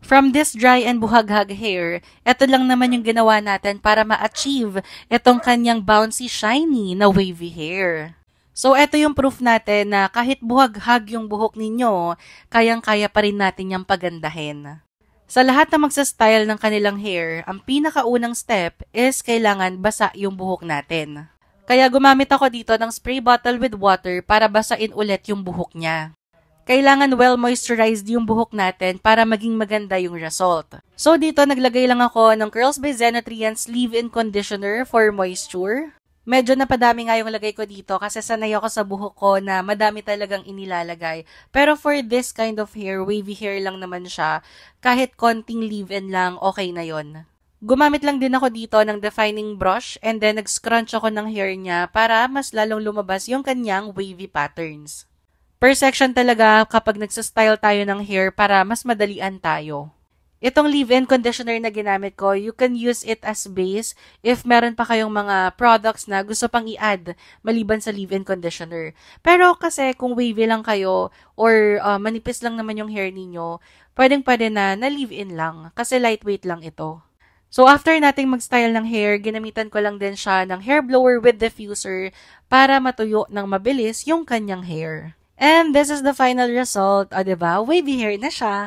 From this dry and buhaghag hair, ito lang naman yung ginawa natin para ma-achieve itong kanyang bouncy, shiny na wavy hair. So, ito yung proof natin na kahit buhaghag yung buhok ninyo, kayang-kaya pa rin natin yung pagandahin. Sa lahat na magsa-style ng kanilang hair, ang pinakaunang step is kailangan basa yung buhok natin. Kaya gumamit ako dito ng spray bottle with water para basain ulit yung buhok niya. Kailangan well-moisturized yung buhok natin para maging maganda yung result. So dito naglagay lang ako ng Curls by Xenotrians Leave-In Conditioner for moisture. Medyo napadami nga yung lagay ko dito kasi sanay ako sa buhok ko na madami talagang inilalagay. Pero for this kind of hair, wavy hair lang naman siya. Kahit konting leave-in lang, okay na yon. Gumamit lang din ako dito ng defining brush and then nag-scrunch ako ng hair niya para mas lalong lumabas yung kanyang wavy patterns. Per section talaga kapag nagsastyle tayo ng hair para mas madalian tayo. Itong leave-in conditioner na ginamit ko, you can use it as base if meron pa kayong mga products na gusto pang i-add maliban sa leave-in conditioner. Pero kasi kung wavy lang kayo or manipis lang naman yung hair ninyo, pwedeng-pwede na leave-in lang kasi lightweight lang ito. So after nating mag-style ng hair, ginamitan ko lang din siya ng hair blower with diffuser para matuyo ng mabilis yung kanyang hair. And this is the final result. O diba? Wavy hair na siya.